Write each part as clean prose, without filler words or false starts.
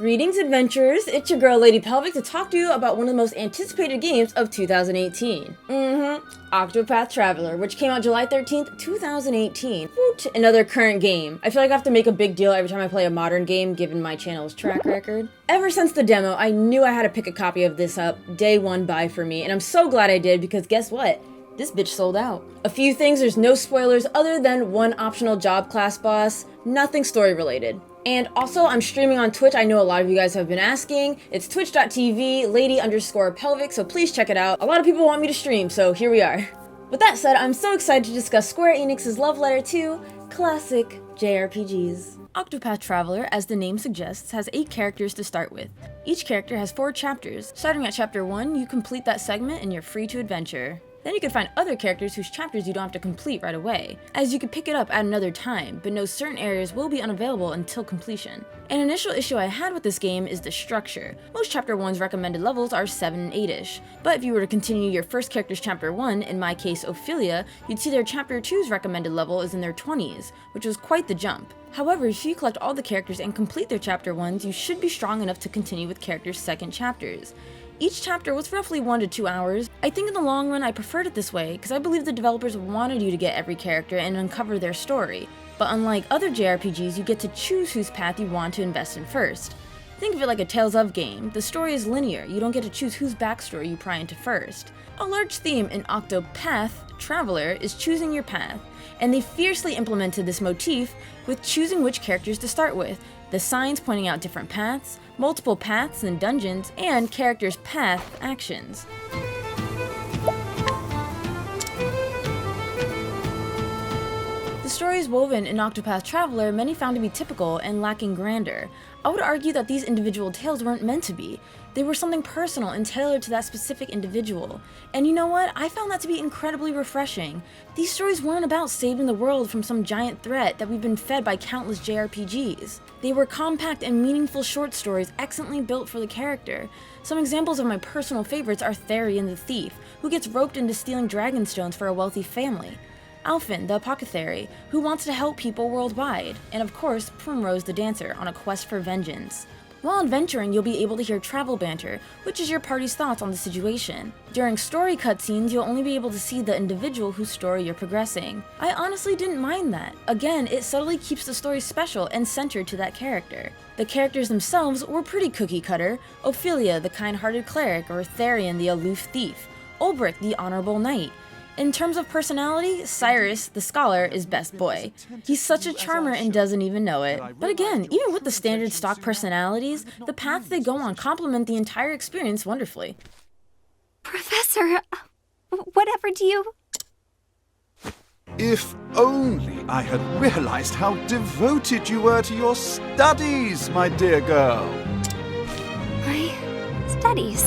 Greetings, adventurers! It's your girl, Lady Pelvic, to talk to you about one of the most anticipated games of 2018. Octopath Traveler, which came out July 13th, 2018. Woot! Another current game. I feel like I have to make a big deal every time I play a modern game, given my channel's track record. Ever since the demo, I knew I had to pick a copy of this up. Day one buy for me, and I'm so glad I did, because guess what? This bitch sold out. A few things, there's no spoilers other than one optional job class boss, nothing story related. And also, I'm streaming on Twitch. I know a lot of you guys have been asking. It's twitch.tv, lady_pelvic, so please check it out. A lot of people want me to stream, so here we are. With that said, I'm so excited to discuss Square Enix's love letter to classic JRPGs. Octopath Traveler, as the name suggests, has 8 characters to start with. Each character has 4 chapters. Starting at chapter 1, you complete that segment and you're free to adventure. Then you can find other characters whose chapters you don't have to complete right away, as you can pick it up at another time, but know certain areas will be unavailable until completion. An initial issue I had with this game is the structure. Most chapter 1's recommended levels are 7 and 8-ish, but if you were to continue your first character's chapter 1, in my case Ophelia, you'd see their chapter 2's recommended level is in their 20s, which was quite the jump. However, if you collect all the characters and complete their chapter 1s, you should be strong enough to continue with characters' second chapters. Each chapter was roughly 1 to 2 hours. I think in the long run I preferred it this way, because I believe the developers wanted you to get every character and uncover their story. But unlike other JRPGs, you get to choose whose path you want to invest in first. Think of it like a Tales of game. The story is linear, you don't get to choose whose backstory you pry into first. A large theme in Octopath Traveler is choosing your path, and they fiercely implemented this motif with choosing which characters to start with, the signs pointing out different paths, multiple paths and dungeons, and characters' path actions. The stories woven in Octopath Traveler many found to be typical and lacking grandeur. I would argue that these individual tales weren't meant to be. They were something personal and tailored to that specific individual. And you know what? I found that to be incredibly refreshing. These stories weren't about saving the world from some giant threat that we've been fed by countless JRPGs. They were compact and meaningful short stories excellently built for the character. Some examples of my personal favorites are Therion the Thief, who gets roped into stealing dragon stones for a wealthy family. Alphen, the apothecary, who wants to help people worldwide, and of course, Primrose the dancer, on a quest for vengeance. While adventuring, you'll be able to hear travel banter, which is your party's thoughts on the situation. During story cutscenes, you'll only be able to see the individual whose story you're progressing. I honestly didn't mind that. Again, it subtly keeps the story special and centered to that character. The characters themselves were pretty cookie cutter: Ophelia, the kind-hearted cleric, or Therion, the aloof thief, Ulbrich, the honorable knight. In terms of personality, Cyrus the Scholar is best boy. He's such a charmer and doesn't even know it. But again, even with the standard stock personalities, the paths they go on complement the entire experience wonderfully. Professor, whatever do you... If only I had realized how devoted you were to your studies, my dear girl. My studies...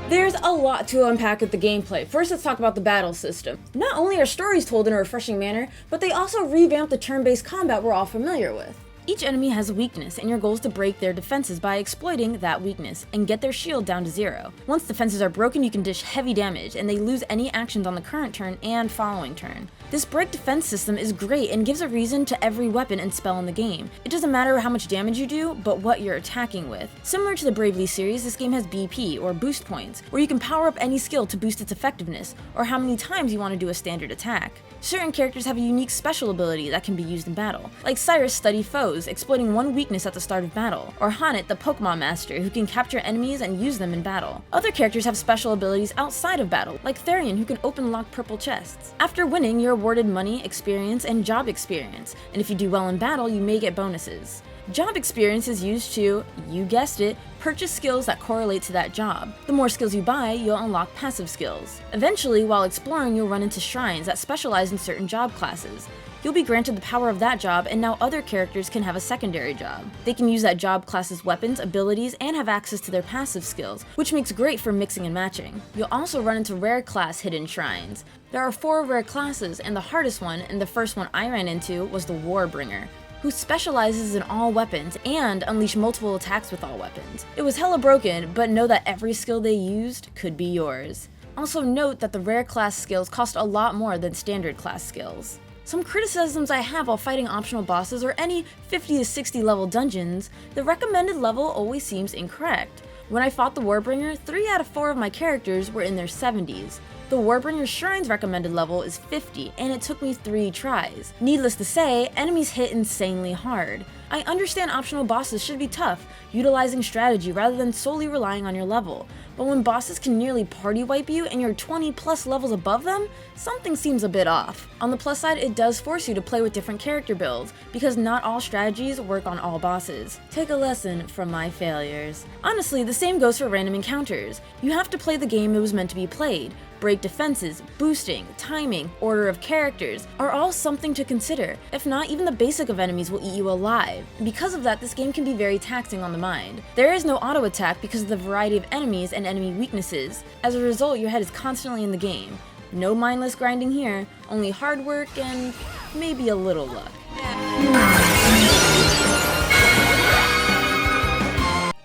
There's a lot to unpack with the gameplay. First, let's talk about the battle system. Not only are stories told in a refreshing manner, but they also revamp the turn-based combat we're all familiar with. Each enemy has a weakness, and your goal is to break their defenses by exploiting that weakness, and get their shield down to 0. Once defenses are broken, you can dish heavy damage, and they lose any actions on the current turn and following turn. This break defense system is great and gives a reason to every weapon and spell in the game. It doesn't matter how much damage you do, but what you're attacking with. Similar to the Bravely series, this game has BP, or boost points, where you can power up any skill to boost its effectiveness, or how many times you want to do a standard attack. Certain characters have a unique special ability that can be used in battle, like Cyrus Study Foes, exploiting one weakness at the start of battle, or Hanet the Pokemon Master, who can capture enemies and use them in battle. Other characters have special abilities outside of battle, like Therion, who can open lock purple chests. After winning, you're awarded money, experience, and job experience, and if you do well in battle, you may get bonuses. Job experience is used to, you guessed it, purchase skills that correlate to that job. The more skills you buy, you'll unlock passive skills. Eventually, while exploring, you'll run into shrines that specialize in certain job classes. You'll be granted the power of that job, and now other characters can have a secondary job. They can use that job class's weapons, abilities, and have access to their passive skills, which makes great for mixing and matching. You'll also run into rare class hidden shrines. There are 4 rare classes, and the hardest one, and the first one I ran into, was the Warbringer, who specializes in all weapons and unleash multiple attacks with all weapons. It was hella broken, but know that every skill they used could be yours. Also note that the rare class skills cost a lot more than standard class skills. Some criticisms I have while fighting optional bosses or any 50 to 60 level dungeons, the recommended level always seems incorrect. When I fought the Warbringer, 3 out of 4 of my characters were in their 70s. The Warbringer's Shrine's recommended level is 50, and it took me 3 tries. Needless to say, enemies hit insanely hard. I understand optional bosses should be tough, utilizing strategy rather than solely relying on your level, but when bosses can nearly party wipe you and you're 20 plus levels above them, something seems a bit off. On the plus side, it does force you to play with different character builds, because not all strategies work on all bosses. Take a lesson from my failures. Honestly, the same goes for random encounters. You have to play the game it was meant to be played. Break defenses, boosting, timing, order of characters are all something to consider. If not, even the basic of enemies will eat you alive. And because of that, this game can be very taxing on the mind. There is no auto attack because of the variety of enemies and enemy weaknesses. As a result, your head is constantly in the game. No mindless grinding here, only hard work and maybe a little luck.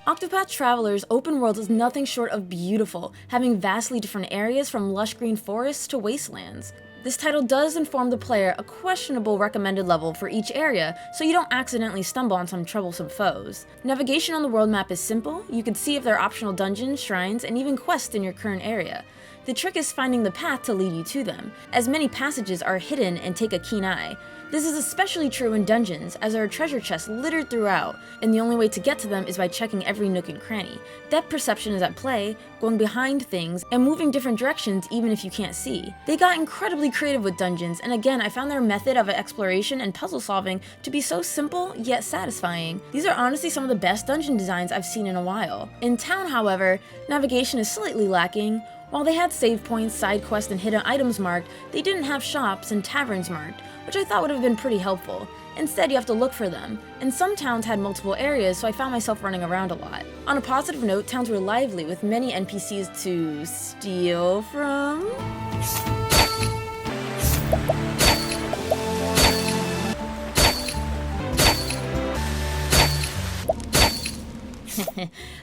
Octopath Traveler's open world is nothing short of beautiful, having vastly different areas from lush green forests to wastelands. This title does inform the player a questionable recommended level for each area, so you don't accidentally stumble on some troublesome foes. Navigation on the world map is simple. You can see if there are optional dungeons, shrines, and even quests in your current area. The trick is finding the path to lead you to them, as many passages are hidden and take a keen eye. This is especially true in dungeons, as there are treasure chests littered throughout, and the only way to get to them is by checking every nook and cranny. Depth perception is at play, going behind things, and moving different directions even if you can't see. They got incredibly creative with dungeons, and again, I found their method of exploration and puzzle solving to be so simple yet satisfying. These are honestly some of the best dungeon designs I've seen in a while. In town, however, navigation is slightly lacking. While they had save points, side quests, and hidden items marked, they didn't have shops and taverns marked, which I thought would have been pretty helpful. Instead, you have to look for them, and some towns had multiple areas, so I found myself running around a lot. On a positive note, towns were lively with many NPCs to steal from.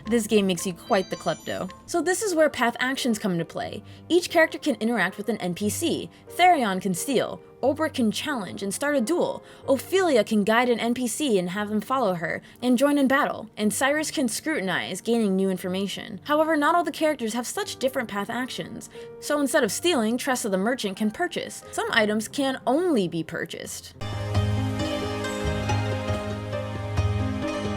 This game makes you quite the klepto. So this is where path actions come into play. Each character can interact with an NPC. Therion can steal, Ulbrich can challenge and start a duel, Ophelia can guide an NPC and have them follow her and join in battle, and Cyrus can scrutinize, gaining new information. However, not all the characters have such different path actions. So instead of stealing, Tressa the merchant can purchase. Some items can only be purchased.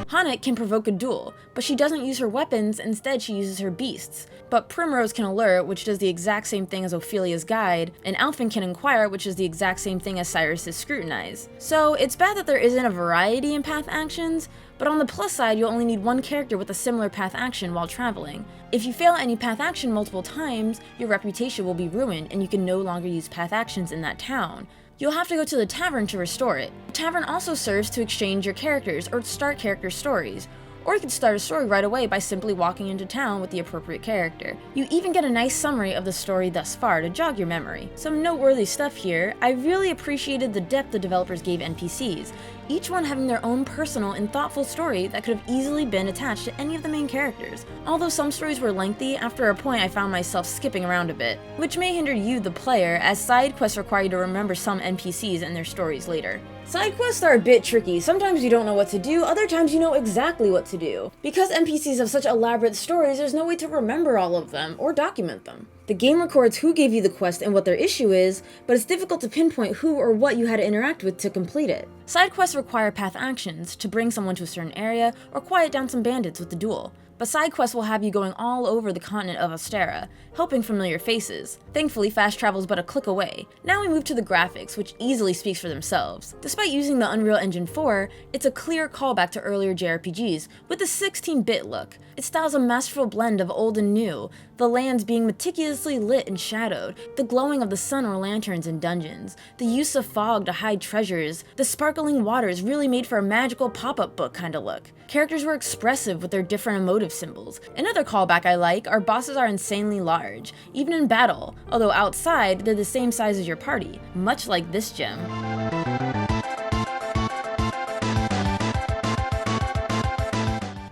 Hanek can provoke a duel, but she doesn't use her weapons, instead she uses her beasts. But Primrose can alert, which does the exact same thing as Ophelia's guide, and Alphen can inquire, which is the exact same thing as Cyrus's scrutinize. So it's bad that there isn't a variety in path actions, but on the plus side, you'll only need one character with a similar path action while traveling. If you fail any path action multiple times, your reputation will be ruined and you can no longer use path actions in that town. You'll have to go to the tavern to restore it. The tavern also serves to exchange your characters or start character stories. Or you can start a story right away by simply walking into town with the appropriate character. You even get a nice summary of the story thus far to jog your memory. Some noteworthy stuff here. I really appreciated the depth the developers gave NPCs, each one having their own personal and thoughtful story that could have easily been attached to any of the main characters. Although some stories were lengthy, after a point I found myself skipping around a bit, which may hinder you, the player, as side quests require you to remember some NPCs and their stories later. Side quests are a bit tricky. Sometimes you don't know what to do, other times you know exactly what to do. Because NPCs have such elaborate stories, there's no way to remember all of them or document them. The game records who gave you the quest and what their issue is, but it's difficult to pinpoint who or what you had to interact with to complete it. Side quests require path actions to bring someone to a certain area or quiet down some bandits with the duel. But side quests will have you going all over the continent of Astera, helping familiar faces. Thankfully, fast travel is but a click away. Now we move to the graphics, which easily speaks for themselves. Despite using the Unreal Engine 4, it's a clear callback to earlier JRPGs, with a 16-bit look. It styles a masterful blend of old and new, the lands being meticulously lit and shadowed, the glowing of the sun or lanterns in dungeons, the use of fog to hide treasures, the sparkling waters really made for a magical pop-up book kind of look. Characters were expressive with their different emotive symbols. Another callback I like, our bosses are insanely large, even in battle, although outside they're the same size as your party, much like this gem.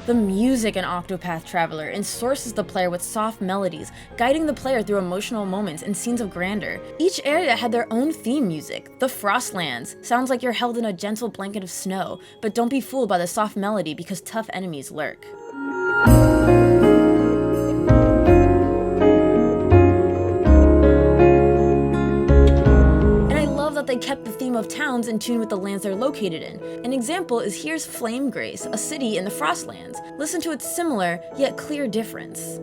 The music in Octopath Traveler ensorces the player with soft melodies, guiding the player through emotional moments and scenes of grandeur. Each area had their own theme music. The Frostlands sounds like you're held in a gentle blanket of snow, but don't be fooled by the soft melody because tough enemies lurk. That they kept the theme of towns in tune with the lands they're located in. An example is here's Flame Grace, a city in the Frostlands. Listen to its similar, yet clear difference.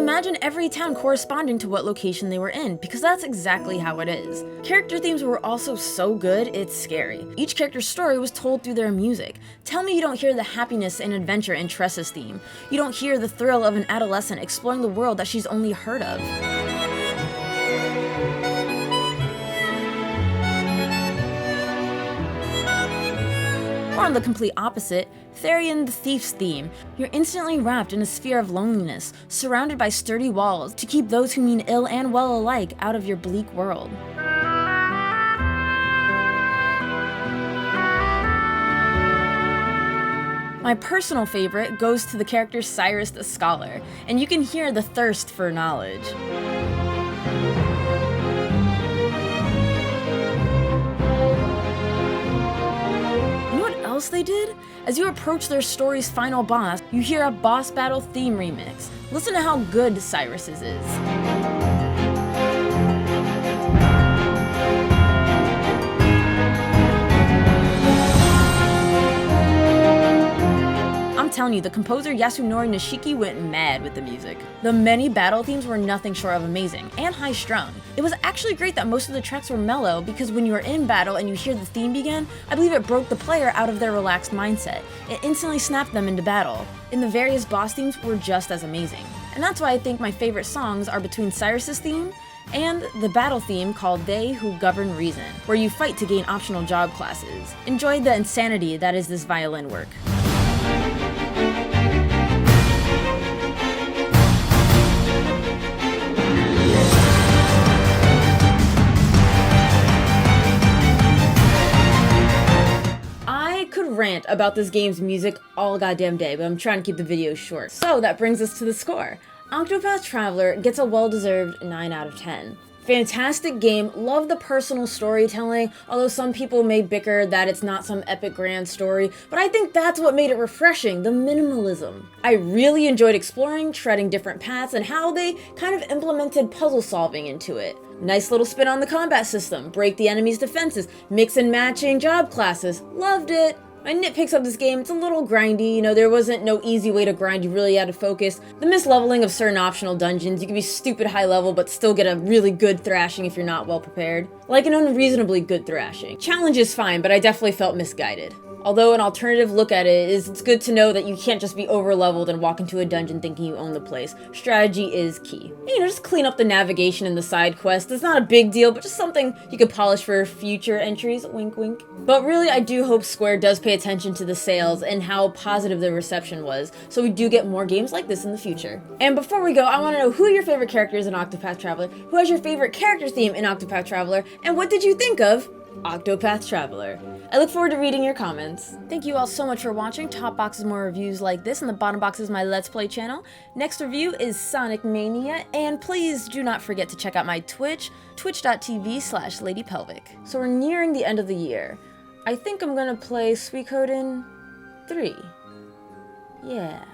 Imagine every town corresponding to what location they were in, because that's exactly how it is. Character themes were also so good, it's scary. Each character's story was told through their music. Tell me you don't hear the happiness and adventure in Tressa's theme. You don't hear the thrill of an adolescent exploring the world that she's only heard of. Or on the complete opposite, Therion the Thief's theme. You're instantly wrapped in a sphere of loneliness, surrounded by sturdy walls to keep those who mean ill and well alike out of your bleak world. My personal favorite goes to the character Cyrus the Scholar, and you can hear the thirst for knowledge. They did? As you approach their story's final boss, you hear a boss battle theme remix. Listen to how good Cyrus's is. I'm telling you, the composer Yasunori Nishiki went mad with the music. The many battle themes were nothing short of amazing, and high-strung. It was actually great that most of the tracks were mellow, because when you are in battle and you hear the theme begin, I believe it broke the player out of their relaxed mindset. It instantly snapped them into battle. And the various boss themes were just as amazing. And that's why I think my favorite songs are between Cyrus's theme and the battle theme called They Who Govern Reason, where you fight to gain optional job classes. Enjoy the insanity that is this violin work. Rant about this game's music all goddamn day, but I'm trying to keep the video short. So that brings us to the score. Octopath Traveler gets a well-deserved 9 out of 10. Fantastic game, love the personal storytelling, although some people may bicker that it's not some epic grand story, but I think that's what made it refreshing, the minimalism. I really enjoyed exploring, treading different paths, and how they kind of implemented puzzle solving into it. Nice little spin on the combat system, break the enemy's defenses, mix and matching job classes, loved it. My nitpicks of this game, it's a little grindy, there wasn't no easy way to grind, you really had to focus. The misleveling of certain optional dungeons, you can be stupid high level but still get a really good thrashing if you're not well prepared. Like an unreasonably good thrashing. Challenge is fine, but I definitely felt misguided. Although an alternative look at it is it's good to know that you can't just be over-leveled and walk into a dungeon thinking you own the place. Strategy is key. Just clean up the navigation in the side quest. It's not a big deal, but just something you could polish for future entries, wink wink. But really, I do hope Square does pay attention to the sales and how positive the reception was, so we do get more games like this in the future. And before we go, I want to know who your favorite character is in Octopath Traveler, who has your favorite character theme in Octopath Traveler, and what did you think of Octopath Traveler? I look forward to reading your comments. Thank you all so much for watching. Top box is more reviews like this, and the bottom box is my Let's Play channel. Next review is Sonic Mania, and please do not forget to check out my Twitch, twitch.tv/LadyPelvic. So we're nearing the end of the year. I think I'm gonna play Suikoden 3. Yeah.